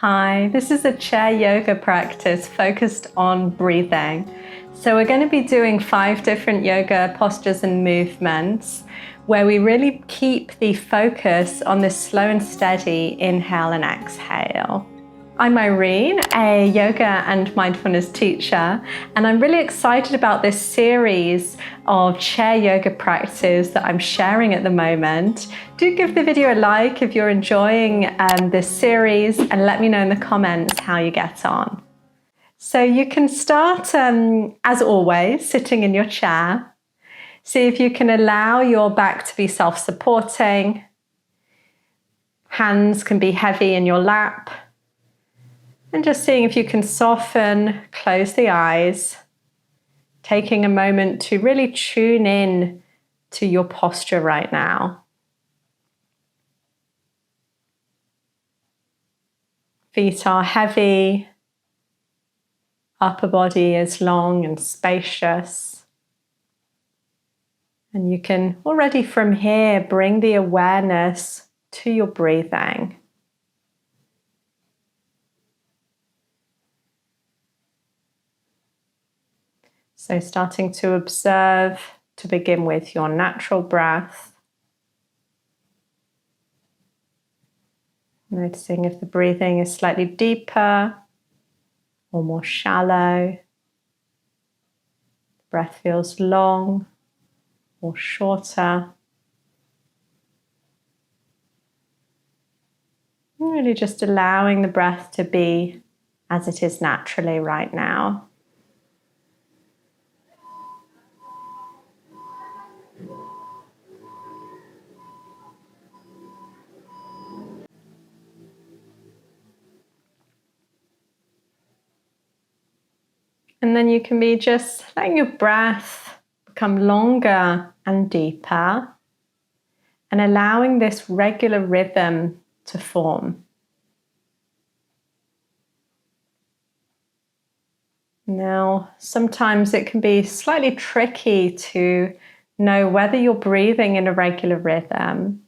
Hi, this is a chair yoga practice focused on breathing. So we're going to be doing 5 different yoga postures and movements where we really keep the focus on this slow and steady inhale and exhale. I'm Irene, a yoga and mindfulness teacher, and I'm really excited about this series of chair yoga practices that I'm sharing at the moment. Do give the video a like if you're enjoying this series, and let me know in the comments how you get on. So you can start, as always, sitting in your chair. See if you can allow your back to be self-supporting. Hands can be heavy in your lap. And just seeing if you can soften, close the eyes, taking a moment to really tune in to your posture right now. Feet are heavy, upper body is long and spacious. And you can already from here bring the awareness to your breathing. So starting to observe, to begin with, your natural breath. Noticing if the breathing is slightly deeper or more shallow. The breath feels long or shorter. And really just allowing the breath to be as it is naturally right now. And then you can be just letting your breath become longer and deeper and allowing this regular rhythm to form. Now, sometimes it can be slightly tricky to know whether you're breathing in a regular rhythm.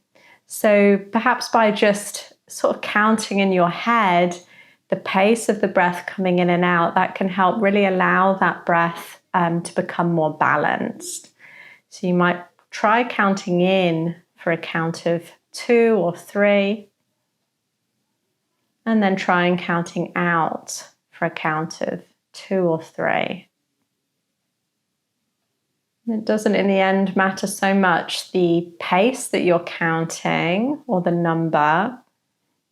So perhaps by just sort of counting in your head the pace of the breath coming in and out, that can help really allow that breath to become more balanced. So you might try counting in for a count of 2 or 3, and then try and counting out for a count of 2 or 3. It doesn't in the end matter so much the pace that you're counting or the number,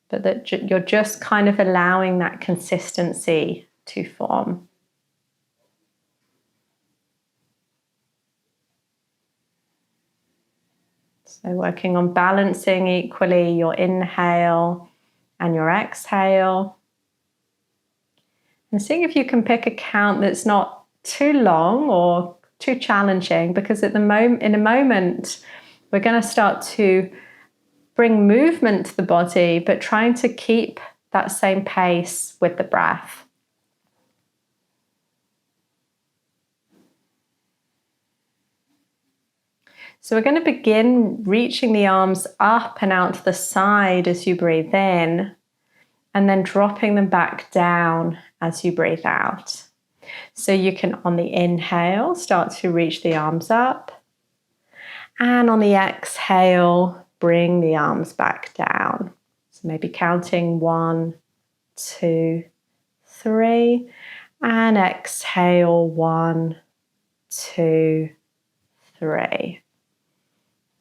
but that you're just kind of allowing that consistency to form. So working on balancing equally your inhale and your exhale. And seeing if you can pick a count that's not too long or too challenging, because in a moment, we're going to start to bring movement to the body, but trying to keep that same pace with the breath. So we're going to begin reaching the arms up and out to the side as you breathe in, and then dropping them back down as you breathe out. So you can, on the inhale, start to reach the arms up, and on the exhale, bring the arms back down. So maybe counting 1, 2, 3, and exhale 1, 2, 3.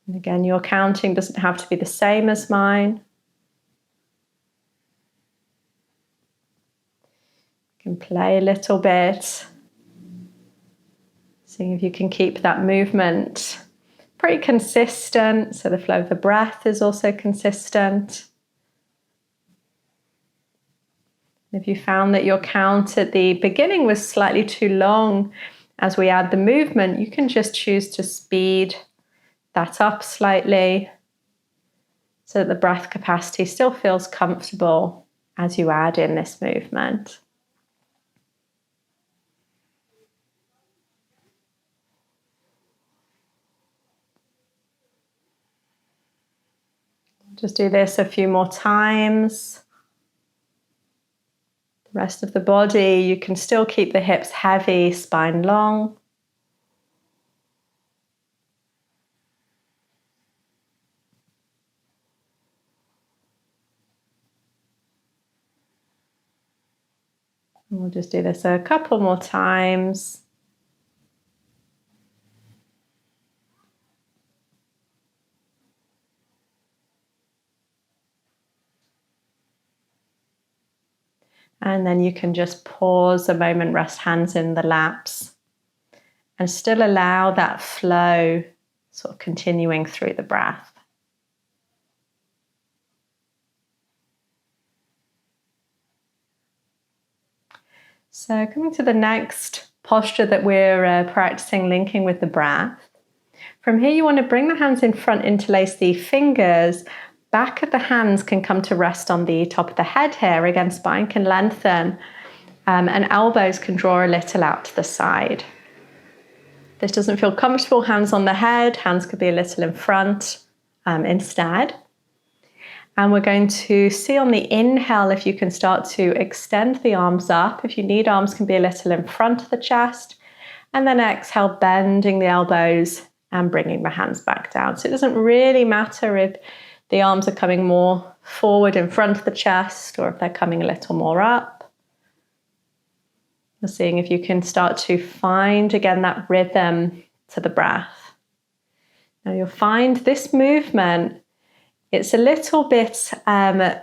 And again, your counting doesn't have to be the same as mine. You can play a little bit, seeing if you can keep that movement pretty consistent, so the flow of the breath is also consistent. If you found that your count at the beginning was slightly too long, as we add the movement, you can just choose to speed that up slightly so that the breath capacity still feels comfortable as you add in this movement. Just do this a few more times. The rest of the body, you can still keep the hips heavy, spine long. And we'll just do this a couple more times. And then you can just pause a moment, rest hands in the laps, and still allow that flow sort of continuing through the breath. So coming to the next posture that we're practicing linking with the breath. From here, you want to bring the hands in front, interlace the fingers. Back of the hands can come to rest on the top of the head here. Again, spine can lengthen and elbows can draw a little out to the side. If this doesn't feel comfortable, hands on the head, hands could be a little in front instead. And we're going to see on the inhale if you can start to extend the arms up. If you need, arms can be a little in front of the chest. And then exhale, bending the elbows and bringing the hands back down. So it doesn't really matter if the arms are coming more forward in front of the chest or if they're coming a little more up. You're seeing if you can start to find again that rhythm to the breath. Now you'll find this movement, it's a little bit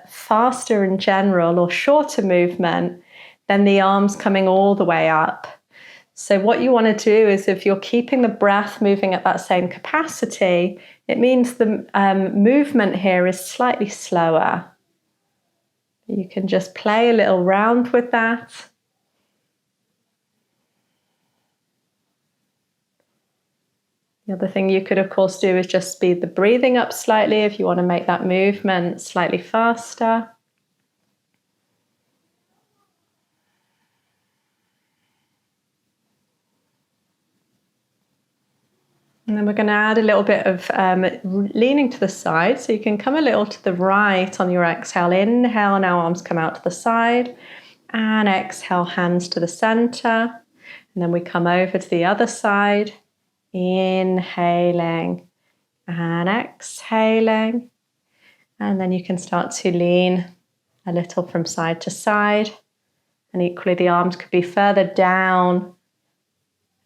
faster in general or shorter movement than the arms coming all the way up. So what you want to do is if you're keeping the breath moving at that same capacity, it means the movement here is slightly slower. You can just play a little round with that. The other thing you could, of course, do is just speed the breathing up slightly if you want to make that movement slightly faster. And then we're going to add a little bit of leaning to the side. So you can come a little to the right on your exhale. Inhale, now arms come out to the side. And exhale, hands to the center. And then we come over to the other side. Inhaling and exhaling. And then you can start to lean a little from side to side. And equally the arms could be further down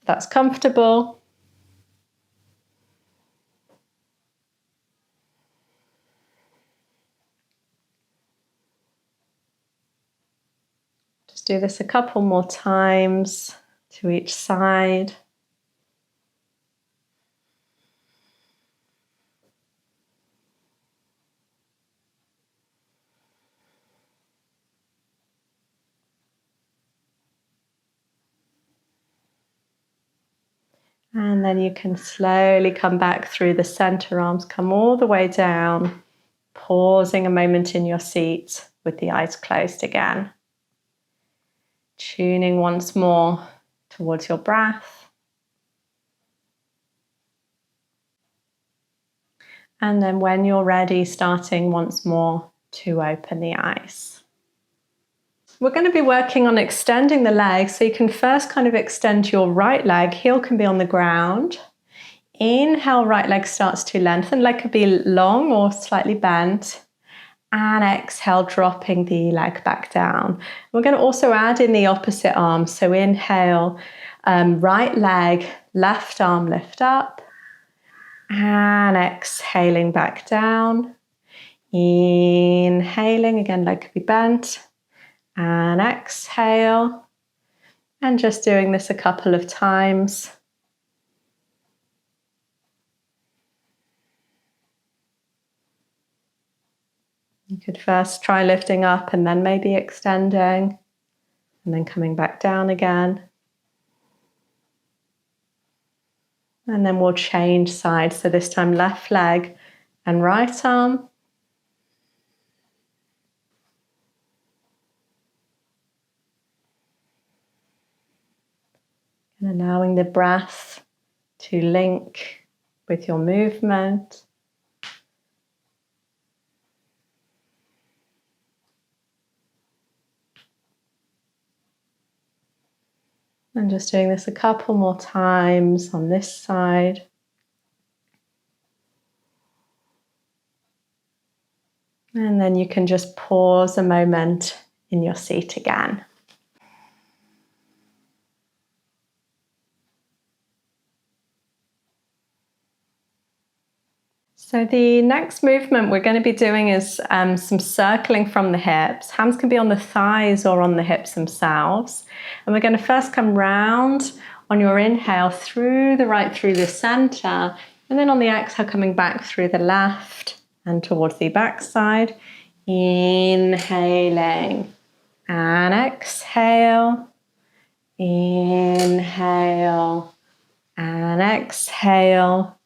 if that's comfortable. Just do this a couple more times to each side. And then you can slowly come back through the center, arms come all the way down, pausing a moment in your seat with the eyes closed again. Tuning once more towards your breath. And then when you're ready, starting once more to open the eyes. We're going to be working on extending the legs, so you can first kind of extend your right leg, heel can be on the ground. Inhale, right leg starts to lengthen, leg could be long or slightly bent. And exhale, dropping the leg back down. We're going to also add in the opposite arm, so inhale, right leg, left arm lift up. And exhaling back down. Inhaling, again, leg could be bent. And exhale. And just doing this a couple of times. You could first try lifting up and then maybe extending. And then coming back down again. And then we'll change sides. So this time left leg and right arm. And allowing the breath to link with your movement. And just doing this a couple more times on this side. And then you can just pause a moment in your seat again. So the next movement we're going to be doing is some circling from the hips. Hands can be on the thighs or on the hips themselves. And we're going to first come round on your inhale through the center, and then on the exhale coming back through the left and towards the back side. Inhaling and exhale. Inhale and exhale.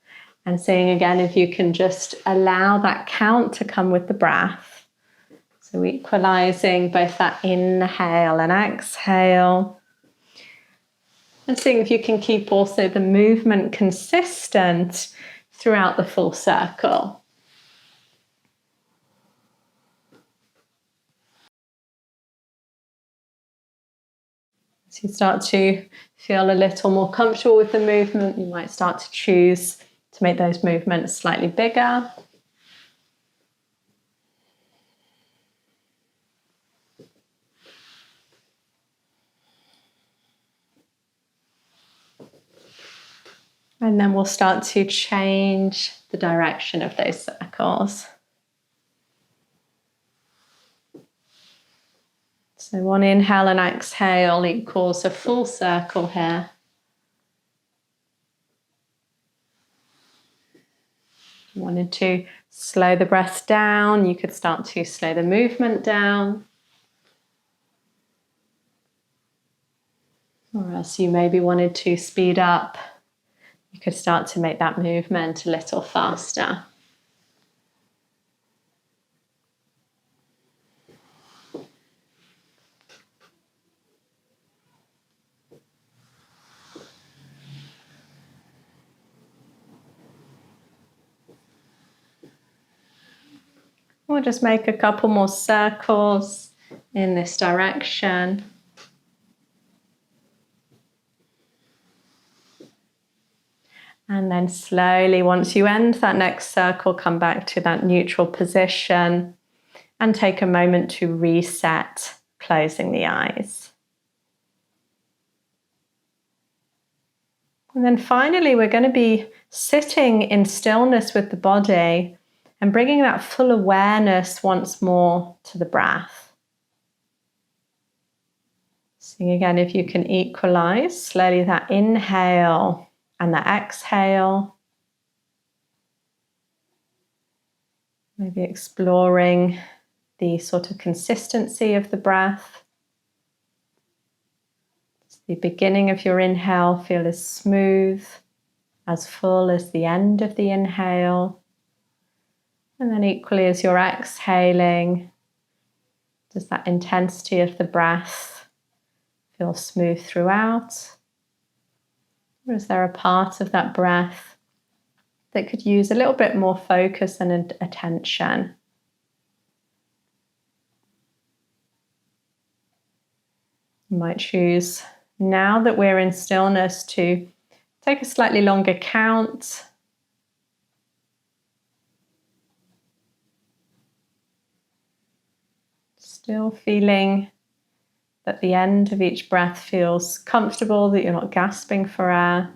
And seeing again if you can just allow that count to come with the breath. So equalizing both that inhale and exhale. And seeing if you can keep also the movement consistent throughout the full circle. As you start to feel a little more comfortable with the movement, you might start to choose to make those movements slightly bigger. And then we'll start to change the direction of those circles. So one inhale and exhale equals a full circle here. If you wanted to slow the breath down, you could start to slow the movement down. Or else you maybe wanted to speed up, you could start to make that movement a little faster. We'll just make a couple more circles in this direction. And then slowly, once you end that next circle, come back to that neutral position and take a moment to reset, closing the eyes. And then finally, we're going to be sitting in stillness with the body and bringing that full awareness once more to the breath. Seeing again if you can equalize slowly that inhale and the exhale. Maybe exploring the sort of consistency of the breath. Does the beginning of your inhale feel as smooth, as full as the end of the inhale? And then equally as you're exhaling, does that intensity of the breath feel smooth throughout? Or is there a part of that breath that could use a little bit more focus and attention? You might choose, now that we're in stillness, to take a slightly longer count. Still feeling that the end of each breath feels comfortable, that you're not gasping for air.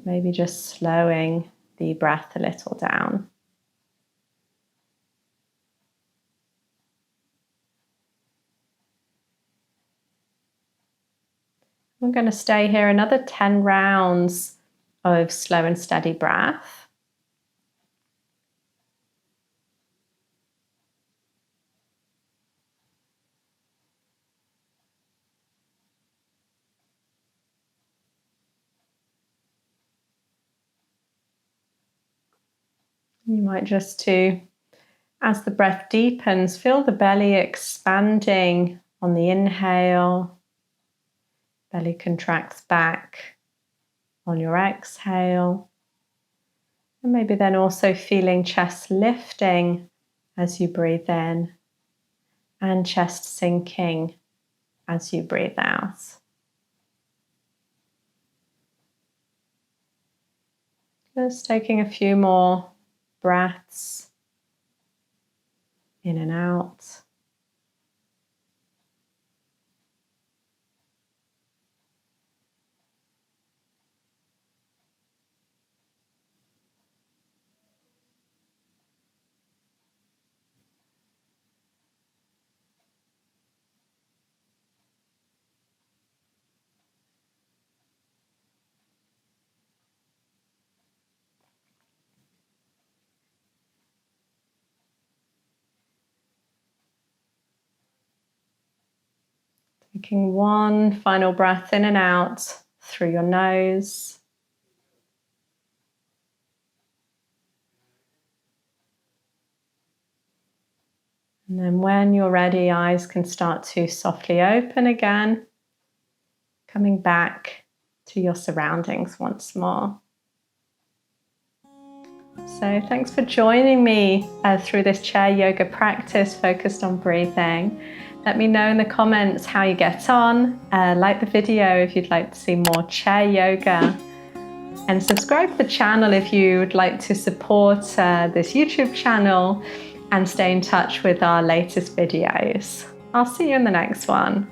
Maybe just slowing the breath a little down. We're going to stay here another 10 rounds of slow and steady breath. You might just as the breath deepens, feel the belly expanding on the inhale. Belly contracts back on your exhale. And maybe then also feeling chest lifting as you breathe in and chest sinking as you breathe out. Just taking a few more breaths in and out. Taking one final breath in and out through your nose. And then when you're ready, eyes can start to softly open again, coming back to your surroundings once more. So thanks for joining me through this chair yoga practice focused on breathing. Let me know in the comments how you get on. Like the video if you'd like to see more chair yoga. And subscribe to the channel if you would like to support this YouTube channel and stay in touch with our latest videos. I'll see you in the next one.